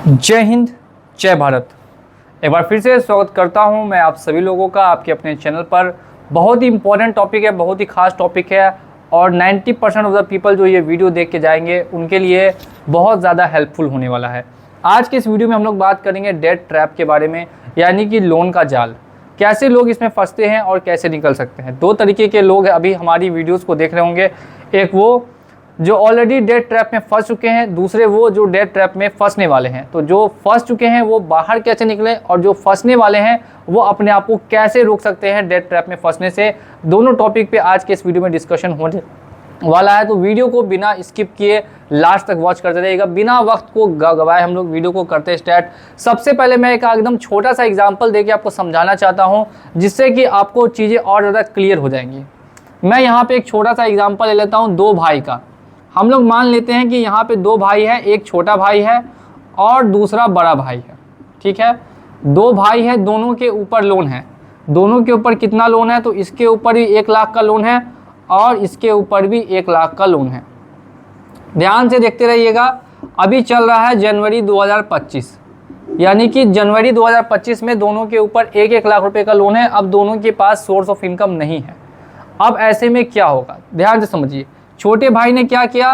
जय हिंद, जय भारत। एक बार फिर से स्वागत करता हूं मैं आप सभी लोगों का आपके अपने चैनल पर। बहुत ही इंपॉर्टेंट टॉपिक है, बहुत ही खास टॉपिक है और 90% ऑफ द पीपल जो ये वीडियो देख के जाएंगे उनके लिए बहुत ज़्यादा हेल्पफुल होने वाला है। आज के इस वीडियो में हम लोग बात करेंगे डेट ट्रैप के बारे में, यानी कि लोन का जाल। कैसे लोग इसमें फंसते हैं और कैसे निकल सकते हैं। दो तरीके के लोग अभी हमारी वीडियोज़ को देख रहे होंगे, एक वो जो ऑलरेडी डेट ट्रैप में फंस चुके हैं, दूसरे वो जो डेट ट्रैप में फंसने वाले हैं। तो जो फंस चुके हैं वो बाहर कैसे निकले और जो फंसने वाले हैं वो अपने आप को कैसे रोक सकते हैं डेट ट्रैप में फंसने से, दोनों टॉपिक पे आज के इस वीडियो में डिस्कशन होने वाला है। तो वीडियो को बिना स्किप किए लास्ट तक वॉच करते रहिएगा। बिना वक्त को गवाए हम लोग वीडियो को करते स्टार्ट। सबसे पहले मैं एक एकदम छोटा सा एग्जाम्पल देके आपको समझाना चाहता हूँ, जिससे कि आपको चीज़ें और ज़्यादा क्लियर हो जाएंगी। मैं यहाँ पे एक छोटा सा एग्जाम्पल ले लेता हूँ दो भाई का। हम लोग मान लेते हैं कि यहाँ पे दो भाई हैं, एक छोटा भाई है और दूसरा बड़ा भाई है। ठीक है, दो भाई हैं, दोनों के ऊपर लोन है। दोनों के ऊपर कितना लोन है? तो इसके ऊपर भी 1 लाख का लोन है और इसके ऊपर भी 1 लाख का लोन है। ध्यान से देखते रहिएगा। अभी चल रहा है जनवरी 2025, यानी कि जनवरी 2025 में दोनों के ऊपर 1-1 लाख रुपए का लोन है। अब दोनों के पास सोर्स ऑफ इनकम नहीं है। अब ऐसे में क्या होगा, ध्यान से समझिए। छोटे भाई ने क्या किया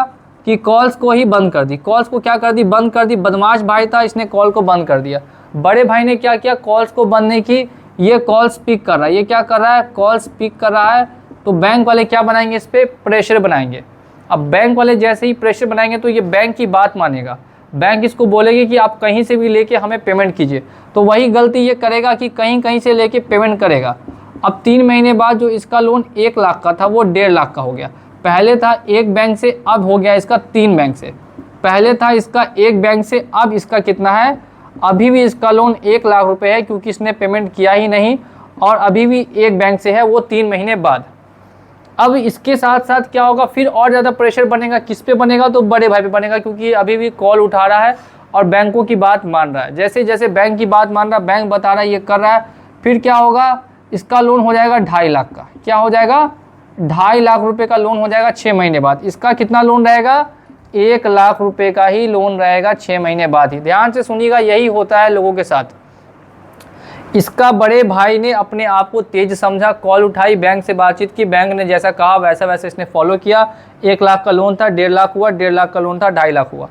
कि कॉल्स को ही बंद कर दी। कॉल्स को क्या कर दी? बंद कर दी। बदमाश भाई था, इसने कॉल को बंद कर दिया। बड़े भाई ने क्या किया? कॉल्स को बंद नहीं की, ये कॉल्स पिक कर रहा है। ये क्या कर रहा है? कॉल्स पिक कर रहा है। तो बैंक वाले क्या बनाएंगे? इस पर प्रेशर बनाएंगे। अब बैंक वाले जैसे ही प्रेशर बनाएंगे तो ये बैंक की बात मानेगा। बैंक इसको बोलेगी कि आप कहीं से भी लेके हमें पेमेंट कीजिए। तो वही गलती ये करेगा कि कहीं कहीं से लेके पेमेंट करेगा। अब 3 महीने बाद जो इसका लोन 1 लाख का था वो 1.5 लाख का हो गया। पहले था एक बैंक से, अब हो गया इसका 3 बैंक से। पहले था इसका एक बैंक से, अब इसका कितना है? अभी भी इसका लोन 1 लाख रुपए है, क्योंकि इसने पेमेंट किया ही नहीं और अभी भी एक बैंक से है, वो 3 महीने बाद। अब इसके साथ साथ क्या होगा? फिर और ज़्यादा प्रेशर बनेगा। किस पे बनेगा? तो बड़े भाई पे बनेगा, क्योंकि अभी भी कॉल उठा रहा है और बैंकों की बात मान रहा है। जैसे जैसे बैंक की बात मान रहा है, बैंक बता रहा है, ये कर रहा है, फिर क्या होगा? इसका लोन हो जाएगा 2.5 लाख का। क्या हो जाएगा? 2.5 लाख रुपए का लोन हो जाएगा 6 महीने बाद। इसका कितना लोन रहेगा? 1 लाख रुपए का ही लोन रहेगा 6 महीने बाद ही। ध्यान से सुनिएगा, यही होता है लोगों के साथ। इसका बड़े भाई ने अपने आप को तेज समझा, कॉल उठाई, बैंक से बातचीत की, बैंक ने जैसा कहा वैसा वैसा इसने फॉलो किया। 1 लाख का लोन था, 1.5 लाख हुआ, 1.5 लाख का लोन था, 2.5 लाख हुआ।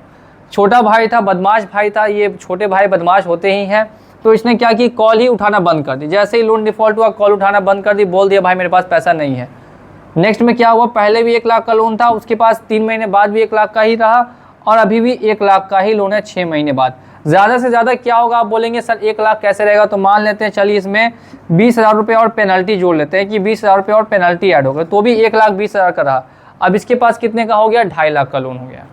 छोटा भाई था, बदमाश भाई था, ये छोटे भाई बदमाश होते ही हैं। तो इसने क्या की? कॉल ही उठाना बंद कर दी। जैसे ही लोन डिफॉल्ट हुआ, कॉल उठाना बंद कर दी, बोल दिया भाई मेरे पास पैसा नहीं है। नेक्स्ट में क्या हुआ? पहले भी 1 लाख का लोन था, उसके पास 3 महीने बाद भी 1 लाख का ही रहा और अभी भी 1 लाख का ही लोन है 6 महीने बाद। ज़्यादा से ज़्यादा क्या होगा? आप बोलेंगे सर 1 लाख कैसे रहेगा? तो मान लेते हैं, चलिए इसमें 20,000 रुपये और पेनल्टी जोड़ लेते हैं कि 20,000 रुपये और पेनल्टी ऐड हो गया, तो भी 1,20,000 का रहा। अब इसके पास कितने का हो गया? 2.5 लाख का लोन हो गया।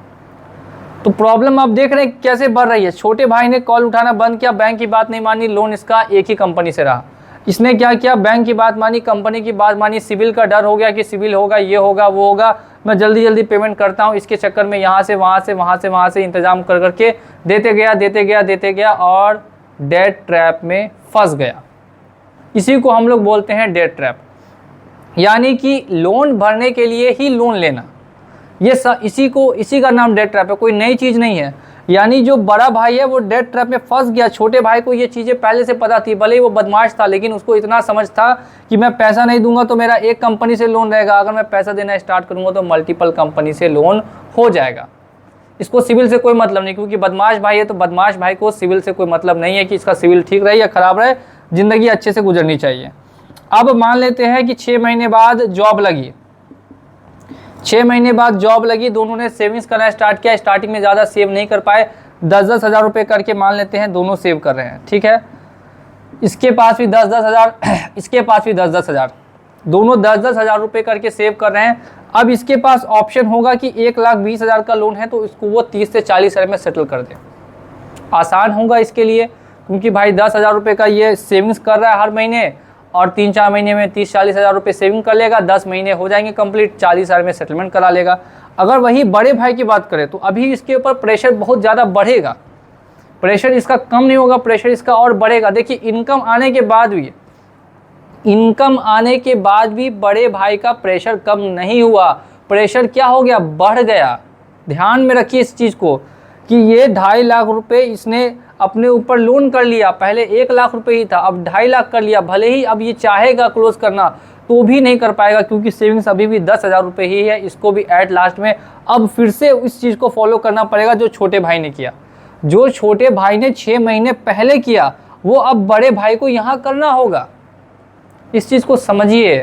तो प्रॉब्लम आप देख रहे हैं कैसे बढ़ रही है। छोटे भाई ने कॉल उठाना बंद किया, बैंक की बात नहीं मानी, लोन इसका एक ही कंपनी से रहा। इसने क्या किया? बैंक की बात मानी, कंपनी की बात मानी, सिविल का डर हो गया कि सिविल होगा, ये होगा, वो होगा, मैं जल्दी जल्दी पेमेंट करता हूँ। इसके चक्कर में यहाँ से वहाँ से वहाँ से वहाँ से इंतजाम कर करके देते गया और डेट ट्रैप में फंस गया। इसी को हम लोग बोलते हैं डेट ट्रैप, यानी कि लोन भरने के लिए ही लोन लेना। ये इसी का नाम डेट ट्रैप है, कोई नई चीज़ नहीं है। यानी जो बड़ा भाई है वो डेट ट्रैप में फंस गया। छोटे भाई को ये चीज़ें पहले से पता थी, भले ही वो बदमाश था, लेकिन उसको इतना समझ था कि मैं पैसा नहीं दूंगा तो मेरा एक कंपनी से लोन रहेगा, अगर मैं पैसा देना स्टार्ट करूंगा तो मल्टीपल कंपनी से लोन हो जाएगा। इसको सिविल से कोई मतलब नहीं, क्योंकि बदमाश भाई है तो बदमाश भाई को सिविल से कोई मतलब नहीं है कि इसका सिविल ठीक रहे या खराब रहे, ज़िंदगी अच्छे से गुजरनी चाहिए। अब मान लेते हैं कि 6 महीने बाद जॉब लगी। 6 महीने बाद जॉब लगी, दोनों ने सेविंग्स करना स्टार्ट किया। स्टार्टिंग में ज़्यादा सेव नहीं कर पाए, 10-10 हज़ार रुपये करके मान लेते हैं दोनों सेव कर रहे हैं। ठीक है, इसके पास भी 10-10 हज़ार, इसके पास भी 10-10 हज़ार, दोनों 10-10 हज़ार रुपये करके सेव कर रहे हैं। अब इसके पास ऑप्शन होगा कि 1,20,000 का लोन है तो इसको वो 30 से 40 हज़ार में सेटल कर दे। आसान होगा इसके लिए, क्योंकि भाई 10,000 रुपये का ये सेविंग्स कर रहा है हर महीने और 3-4 महीने में 30-40 हज़ार रुपये सेविंग कर लेगा। 10 महीने हो जाएंगे कंप्लीट, 40 हज़ार में सेटलमेंट करा लेगा। अगर वही बड़े भाई की बात करें तो अभी इसके ऊपर प्रेशर बहुत ज़्यादा बढ़ेगा। प्रेशर इसका कम नहीं होगा, प्रेशर इसका और बढ़ेगा। देखिए, इनकम आने के बाद भी बड़े भाई का प्रेशर कम नहीं हुआ, प्रेशर क्या हो गया? बढ़ गया। ध्यान में रखिए इस चीज़ को कि ये 2.5 लाख रुपए इसने अपने ऊपर लोन कर लिया, पहले 1 लाख रुपए ही था, अब 2.5 लाख कर लिया। भले ही अब ये चाहेगा क्लोज करना तो भी नहीं कर पाएगा, क्योंकि सेविंग्स अभी भी 10,000 रुपये ही है। इसको भी एट लास्ट में अब फिर से इस चीज़ को फॉलो करना पड़ेगा जो छोटे भाई ने किया। जो छोटे भाई ने 6 महीने पहले किया वो अब बड़े भाई को यहाँ करना होगा। इस चीज़ को समझिए,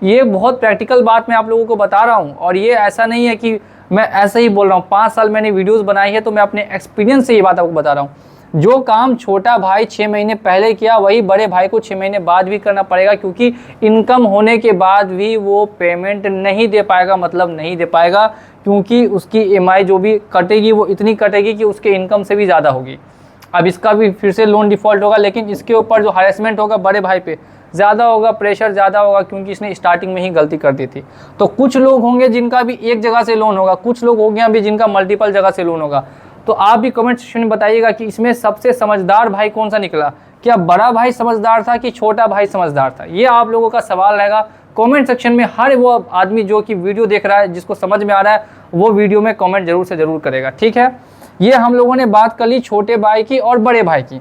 ये बहुत प्रैक्टिकल बात मैं आप लोगों को बता रहा हूँ। और ये ऐसा नहीं है कि मैं ऐसे ही बोल रहा हूँ, 5 साल मैंने वीडियोस बनाई है तो मैं अपने एक्सपीरियंस से ये बात आपको बता रहा हूँ। जो काम छोटा भाई 6 महीने पहले किया वही बड़े भाई को 6 महीने बाद भी करना पड़ेगा, क्योंकि इनकम होने के बाद भी वो पेमेंट नहीं दे पाएगा, मतलब नहीं दे पाएगा, क्योंकि उसकी EMI जो भी कटेगी वो इतनी कटेगी कि उसके इनकम से भी ज़्यादा होगी। अब इसका भी फिर से लोन डिफ़ॉल्ट होगा, लेकिन इसके ऊपर जो हरेसमेंट होगा बड़े भाई पे ज़्यादा होगा, प्रेशर ज़्यादा होगा, क्योंकि इसने स्टार्टिंग में ही गलती कर दी थी। तो कुछ लोग होंगे जिनका भी एक जगह से लोन होगा, कुछ लोग होंगे अभी जिनका मल्टीपल जगह से लोन होगा। तो आप भी कमेंट सेक्शन में बताइएगा कि इसमें सबसे समझदार भाई कौन सा निकला। क्या बड़ा भाई समझदार था कि छोटा भाई समझदार था? ये आप लोगों का सवाल रहेगा कमेंट सेक्शन में। हर वो आदमी जो कि वीडियो देख रहा है, जिसको समझ में आ रहा है, वो वीडियो में कमेंट जरूर से ज़रूर करेगा, ठीक है। ये हम लोगों ने बात कर ली छोटे भाई की और बड़े भाई की।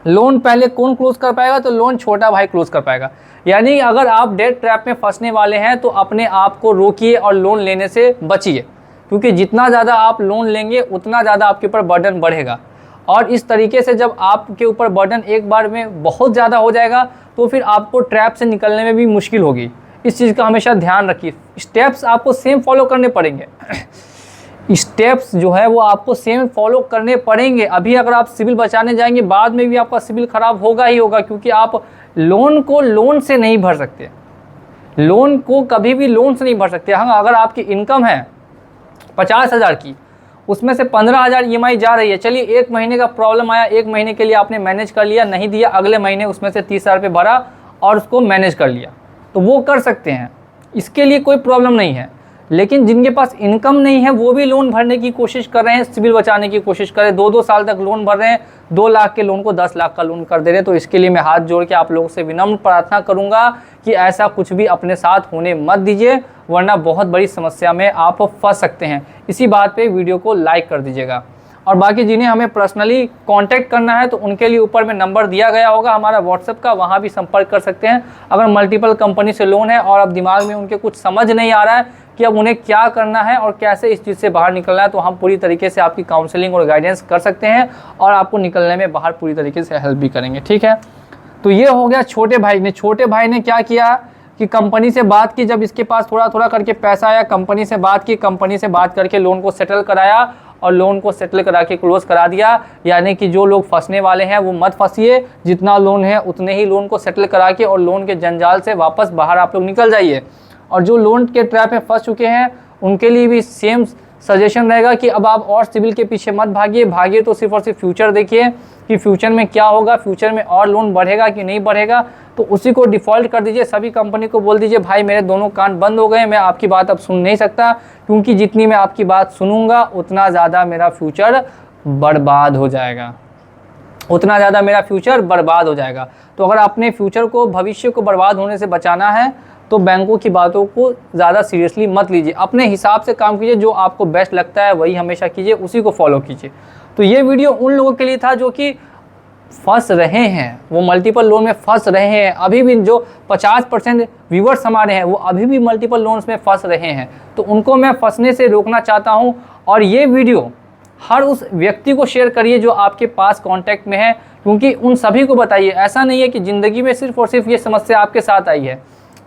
लोन पहले कौन क्लोज कर पाएगा? तो लोन छोटा भाई क्लोज कर पाएगा। यानी अगर आप डेट ट्रैप में फंसने वाले हैं तो अपने आप को रोकिए और लोन लेने से बचिए, क्योंकि जितना ज़्यादा आप लोन लेंगे उतना ज़्यादा आपके ऊपर बर्डन बढ़ेगा। और इस तरीके से जब आपके ऊपर बर्डन एक बार में बहुत ज़्यादा हो जाएगा तो फिर आपको ट्रैप से निकलने में भी मुश्किल होगी। इस चीज़ का हमेशा ध्यान रखिए। स्टेप्स आपको सेम फॉलो करने पड़ेंगे। स्टेप्स जो है वो आपको सेम फॉलो करने पड़ेंगे। अभी अगर आप सिविल बचाने जाएंगे बाद में भी आपका सिविल खराब होगा ही होगा, क्योंकि आप लोन को लोन से नहीं भर सकते। लोन को कभी भी लोन से नहीं भर सकते। हाँ, अगर आपकी इनकम है 50,000 की, उसमें से 15,000 EMI जा रही है, चलिए 1 महीने का प्रॉब्लम आया, 1 महीने के लिए आपने मैनेज कर लिया, नहीं दिया, अगले महीने उसमें से 30,000 रुपये भरा और उसको मैनेज कर लिया, तो वो कर सकते हैं, इसके लिए कोई प्रॉब्लम नहीं है। लेकिन जिनके पास इनकम नहीं है वो भी लोन भरने की कोशिश कर रहे हैं, सिविल बचाने की कोशिश कर रहे हैं, 2-2 साल तक लोन भर रहे हैं, 2 लाख के लोन को 10 लाख का लोन कर दे रहे हैं। तो इसके लिए मैं हाथ जोड़ के आप लोगों से विनम्र प्रार्थना करूंगा कि ऐसा कुछ भी अपने साथ होने मत दीजिए, वरना बहुत बड़ी समस्या में आप फंस सकते हैं। इसी बात पे वीडियो को लाइक कर दीजिएगा। और बाकी जिन्हें हमें पर्सनली कांटेक्ट करना है तो उनके लिए ऊपर में नंबर दिया गया होगा हमारा व्हाट्सएप का, वहाँ भी संपर्क कर सकते हैं। अगर मल्टीपल कंपनी से लोन है और अब दिमाग में उनके कुछ समझ नहीं आ रहा है कि अब उन्हें क्या करना है और कैसे इस चीज़ से बाहर निकलना है, तो हम पूरी तरीके से आपकी काउंसलिंग और गाइडेंस कर सकते हैं और आपको निकलने में बाहर पूरी तरीके से हेल्प भी करेंगे, ठीक है। तो ये हो गया छोटे भाई ने। छोटे भाई ने क्या किया कि कंपनी से बात की, जब इसके पास थोड़ा थोड़ा करके पैसा आया, कंपनी से बात की, कंपनी से बात करके लोन को सेटल कराया और लोन को सेटल करा के क्लोज करा दिया। यानी कि जो लोग फंसने वाले हैं वो मत फंसिए, जितना लोन है उतने ही लोन को सेटल करा के और लोन के जंजाल से वापस बाहर आप लोग निकल जाइए। और जो लोन के ट्रैप में फंस चुके हैं उनके लिए भी सेम सजेशन रहेगा कि अब आप और सिविल के पीछे मत भागिए तो सिर्फ और सिर्फ फ्यूचर देखिए कि फ्यूचर में क्या होगा, फ्यूचर में और लोन बढ़ेगा कि नहीं बढ़ेगा, तो उसी को डिफ़ॉल्ट कर दीजिए। सभी कंपनी को बोल दीजिए भाई मेरे दोनों कान बंद हो गए, मैं आपकी बात अब सुन नहीं सकता, क्योंकि जितनी मैं आपकी बात सुनूंगा उतना ज़्यादा मेरा फ्यूचर बर्बाद हो जाएगा, उतना ज़्यादा मेरा फ्यूचर बर्बाद हो जाएगा। तो अगर अपने फ्यूचर को, भविष्य को बर्बाद होने से बचाना है तो बैंकों की बातों को ज़्यादा सीरियसली मत लीजिए, अपने हिसाब से काम कीजिए, जो आपको बेस्ट लगता है वही हमेशा कीजिए, उसी को फॉलो कीजिए। तो ये वीडियो उन लोगों के लिए था जो कि फंस रहे हैं, वो मल्टीपल लोन में फंस रहे हैं। अभी भी जो 50% व्यूवर्स हमारे हैं वो अभी भी मल्टीपल लोन्स में फंस रहे हैं, तो उनको मैं फंसने से रोकना चाहता हूँ। और ये वीडियो हर उस व्यक्ति को शेयर करिए जो आपके पास कांटेक्ट में है, क्योंकि उन सभी को बताइए। ऐसा नहीं है कि ज़िंदगी में सिर्फ और सिर्फ ये समस्या आपके साथ आई है।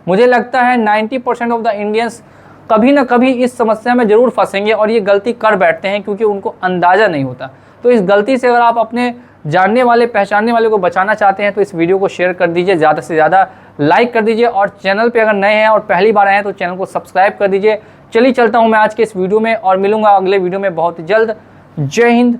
मुझे लगता है 90% ऑफ द इंडियंस कभी ना कभी इस समस्या में ज़रूर फंसेंगे और ये गलती कर बैठते हैं क्योंकि उनको अंदाज़ा नहीं होता। तो इस गलती से अगर आप अपने जानने वाले, पहचानने वाले को बचाना चाहते हैं तो इस वीडियो को शेयर कर दीजिए, ज़्यादा से ज़्यादा लाइक कर दीजिए, और चैनल पे अगर नए हैं और पहली बार आए हैं तो चैनल को सब्सक्राइब कर दीजिए। चलिए चलता हूँ मैं आज के इस वीडियो में और मिलूंगा अगले वीडियो में बहुत जल्द। जय हिंद।